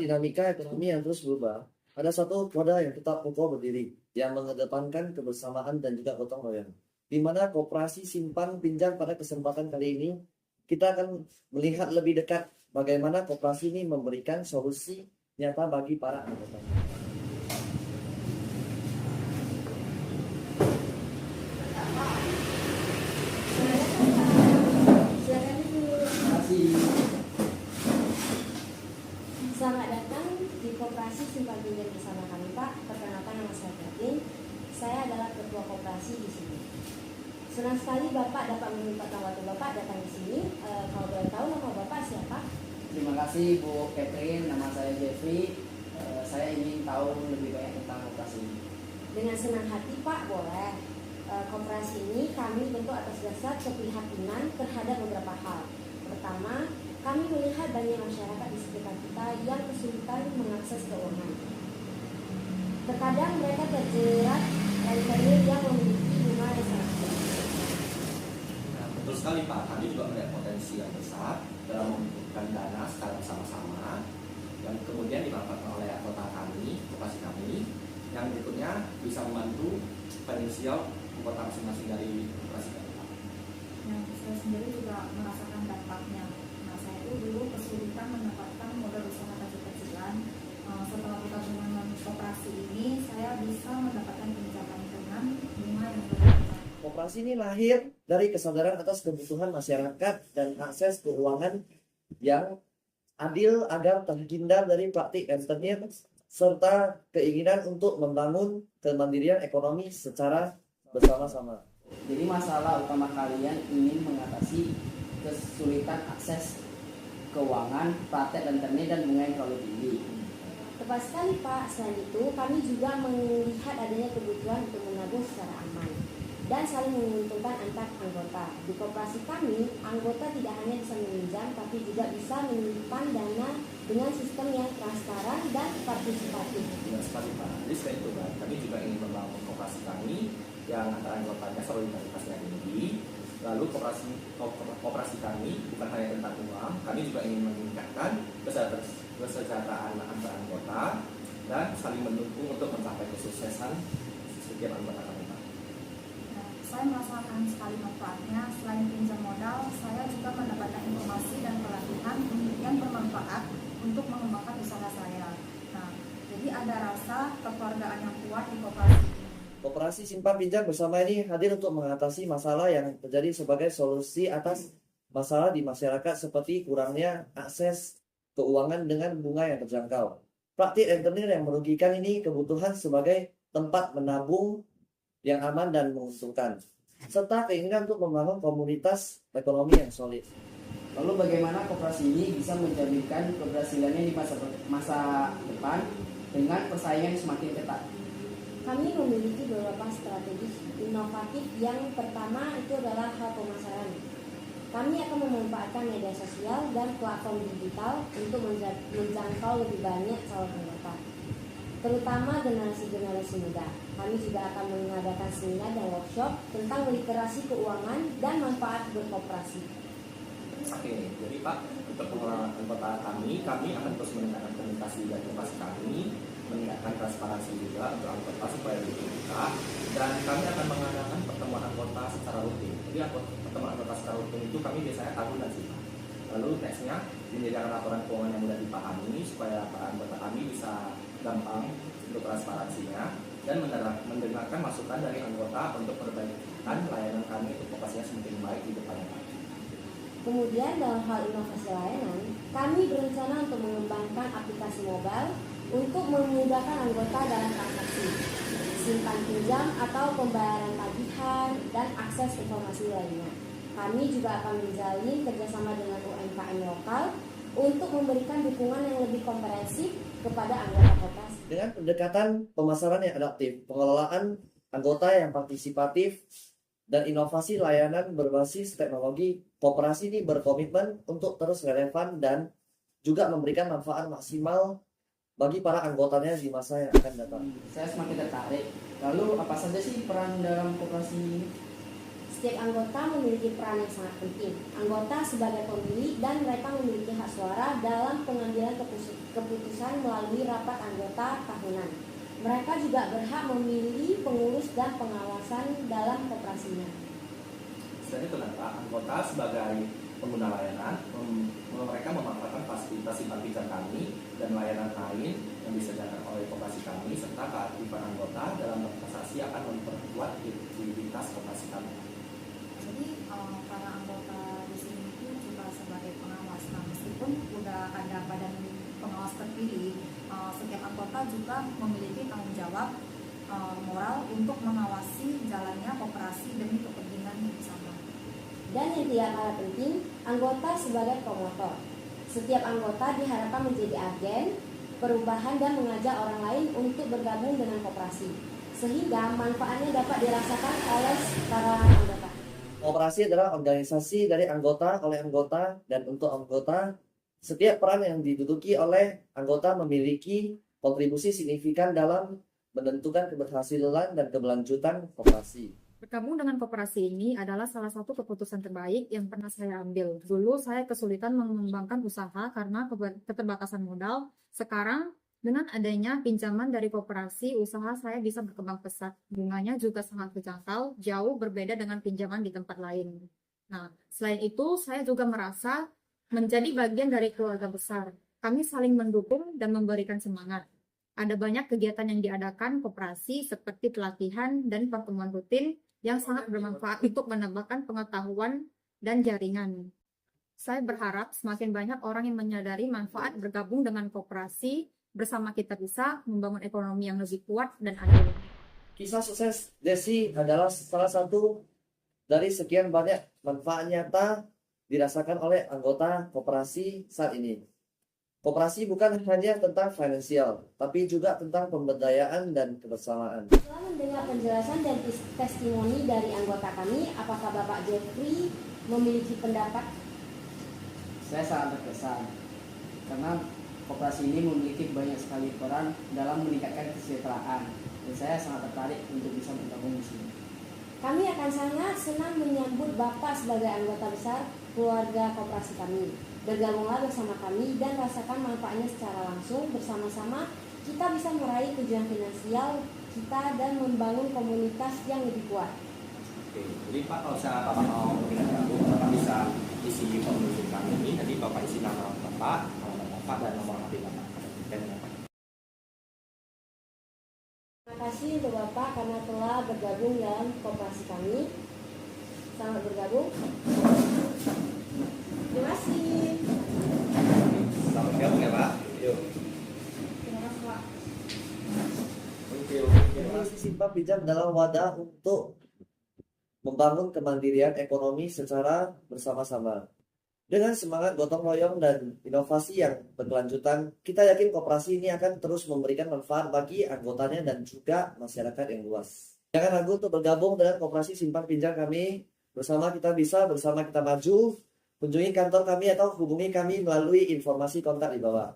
dinamika ekonomi yang terus berubah, ada satu wadah yang tetap kokoh berdiri, yang mengedepankan kebersamaan dan juga gotong royong. Di mana koperasi simpan pinjam pada kesempatan kali ini, kita akan melihat lebih dekat bagaimana koperasi ini memberikan solusi nyata bagi para anggota. Selamat datang di Koperasi Simpan Pinjam bersama kami, Pak. Perkenalkan, nama saya Katin. Saya adalah ketua koperasi di sini. Senang sekali Bapak dapat menyempatkan waktu Bapak datang di sini. Kalau boleh tahu nama Bapak siapa? Terima kasih Bu Catherine, nama saya Jeffrey. Saya ingin tahu lebih banyak tentang koperasi ini. Dengan senang hati Pak, boleh. Koperasi ini kami bentuk atas dasar keprihatinan terhadap beberapa hal. Pertama, kami melihat banyak masyarakat di sekitar kita yang kesulitan mengakses keuangan. Terkadang mereka terjerat rentenir yang memiliki bunga yang sangat tinggi. Nah, betul sekali Pak, kami juga melihat potensi yang besar dalam mengumpulkan dana secara bersama-sama yang kemudian dimanfaatkan oleh anggota kami, koperasi kami, yang berikutnya bisa membantu finansial anggota masing-masing dari koperasi kami. Nah, saya sendiri juga merasakan dampaknya. Nah, saya itu dulu kesulitan mendapatkan modal usaha kecil-kecilan. Setelah bergabung dengan koperasi ini, saya bisa mendapatkan pinjaman dengan bunga yang berbeda. Koperasi ini lahir dari kesadaran atas kebutuhan masyarakat dan akses keuangan yang adil agar terhindar dari praktik rentenir serta keinginan untuk membangun kemandirian ekonomi secara bersama-sama. Jadi masalah utama kalian ingin mengatasi kesulitan akses keuangan, praktek rentenir dan bunga yang terlalu tinggi. Tepat sekali Pak. Selain itu, kami juga melihat adanya kebutuhan untuk menabung secara aman dan saling menguntungkan antar anggota. Di koperasi kami, anggota tidak hanya bisa meminjam, tapi juga bisa menyimpan dana dengan sistem yang transparan dan partisipatif. Benar sekali Pak. Jadi selain itu Pak, kami juga ingin membangun koperasi kami yang antara anggotanya solidaritasnya tinggi. Lalu koperasi kami bukan hanya tentang uang, kami juga ingin meningkatkan kesejahteraan antar anggota dan saling mendukung untuk mencapai kesuksesan setiap anggota kami. Nah, saya merasakan sekali manfaatnya. Selain pinjam modal, saya juga mendapatkan informasi dan pelatihan yang bermanfaat untuk mengembangkan usaha saya. Nah, jadi ada rasa kekeluargaan yang kuat di koperasi ini. Koperasi simpan pinjam bersama ini hadir untuk mengatasi masalah yang terjadi sebagai solusi atas masalah di masyarakat seperti kurangnya akses keuangan dengan bunga yang terjangkau. Praktik rentenir yang merugikan ini kebutuhan sebagai tempat menabung yang aman dan menguntungkan, serta keinginan untuk membangun komunitas ekonomi yang solid. Lalu bagaimana koperasi ini bisa menjaminkan keberhasilannya di masa depan dengan persaingan yang semakin ketat? Kami memiliki beberapa strategi inovatif. Yang pertama itu adalah hal pemasaran. Kami akan memanfaatkan media sosial dan platform digital untuk menjangkau lebih banyak calon anggota, terutama generasi muda. Kami juga akan mengadakan seminar dan workshop tentang literasi keuangan dan manfaat berkoperasi. Oke, jadi Pak, untuk pengelolaan anggota kami akan terus meningkatkan komunikasi dan koperasi kami, meningkatkan transparansi juga untuk anggota supaya lebih terbuka, dan kami akan mengadakan pertemuan anggota secara rutin. Jadi pertemuan anggota secara rutin itu kami biasanya tahunan sih Pak. Lalu nextnya menyediakan laporan keuangan yang mudah dipahami supaya para anggota kami bisa gampang untuk transparansinya dan mendengarkan masukan dari anggota untuk perbaikan layanan kami untuk koperasinya semakin baik di depannya Pak. Kemudian dalam hal inovasi layanan, kami berencana untuk mengembangkan aplikasi mobile untuk memudahkan anggota dalam transaksi, simpan pinjam atau pembayaran tagihan, dan akses informasi lainnya. Kami juga akan menjalin kerjasama dengan UMKM lokal untuk memberikan dukungan yang lebih komprehensif kepada anggota koperasi. Dengan pendekatan pemasaran yang adaptif, pengelolaan anggota yang partisipatif, dan inovasi layanan berbasis teknologi, koperasi ini berkomitmen untuk terus relevan dan juga memberikan manfaat maksimal bagi para anggotanya di masa yang akan datang. Saya semakin tertarik. Lalu apa saja sih peran dalam koperasi ini? Setiap anggota memiliki peran yang sangat penting. Anggota sebagai pemilik dan mereka memiliki hak suara dalam pengambilan keputusan melalui rapat anggota tahunan. Mereka juga berhak memilih pengurus dan pengawasan dalam koperasinya. Selain itu kan Pak, anggota sebagai pengguna layanan, mereka memanfaatkan fasilitas simpan pinjam kami dan layanan lain yang disediakan oleh koperasi kami, serta keaktifan anggota dalam transaksi akan memperkuat likuiditas koperasi kami. Jadi para anggota di sini itu juga sebagai pengawas. Nah, meskipun udah ada badan pengawas terpilih, setiap anggota juga memiliki tanggung jawab moral untuk mengawasi jalannya koperasi demi kepentingan bersama. Dan yang tidak kalah penting, anggota sebagai promotor. Setiap anggota diharapkan menjadi agen perubahan dan mengajak orang lain untuk bergabung dengan koperasi, sehingga manfaatnya dapat dirasakan oleh para anggota. Koperasi adalah organisasi dari anggota oleh anggota, dan untuk anggota, setiap peran yang diduduki oleh anggota memiliki kontribusi signifikan dalam menentukan keberhasilan dan keberlanjutan koperasi. Bergabung dengan koperasi ini adalah salah satu keputusan terbaik yang pernah saya ambil. Dulu saya kesulitan mengembangkan usaha karena keterbatasan modal. Sekarang dengan adanya pinjaman dari koperasi, usaha saya bisa berkembang pesat. Bunganya juga sangat terjangkau, jauh berbeda dengan pinjaman di tempat lain. Nah, selain itu saya juga merasa menjadi bagian dari keluarga besar. Kami saling mendukung dan memberikan semangat. Ada banyak kegiatan yang diadakan koperasi seperti pelatihan dan pertemuan rutin yang sangat bermanfaat untuk menambahkan pengetahuan dan jaringan. Saya berharap semakin banyak orang yang menyadari manfaat bergabung dengan koperasi. Bersama kita bisa membangun ekonomi yang lebih kuat dan adil. Kisah sukses Desi adalah salah satu dari sekian banyak manfaat nyata dirasakan oleh anggota koperasi saat ini. Koperasi bukan hanya tentang finansial, tapi juga tentang pemberdayaan dan kebersamaan. Setelah mendengar penjelasan dan testimoni dari anggota kami, apakah Bapak Jeffrey memiliki pendapat? Saya sangat terkesan karena koperasi ini memiliki banyak sekali peran dalam meningkatkan kesejahteraan, dan saya sangat tertarik untuk bisa bergabung di sini. Kami akan sangat senang menyambut Bapak sebagai anggota besar keluarga koperasi kami. Bergabunglah bersama kami dan rasakan manfaatnya secara langsung. Bersama-sama kita bisa meraih tujuan finansial kita dan membangun komunitas yang lebih kuat. Oke, jadi Pak, kalau misalnya Bapak mau bergabung, Bapak bisa isi formulir kami ini. Nanti Bapak isi nama Bapak, dan nomor HP Bapak. Terima kasih untuk Bapak karena telah bergabung dalam koperasi kami. Selamat bergabung. Terima kasih. Selamat bergabung ya Pak. Yuk. Terima kasih Pak. Koperasi simpan pinjam adalah wadah untuk membangun kemandirian ekonomi secara bersama-sama. Dengan semangat gotong royong dan inovasi yang berkelanjutan, kita yakin koperasi ini akan terus memberikan manfaat bagi anggotanya dan juga masyarakat yang luas. Jangan ragu untuk bergabung dengan koperasi simpan pinjam kami. Bersama kita bisa, bersama kita maju. Kunjungi kantor kami atau hubungi kami melalui informasi kontak di bawah.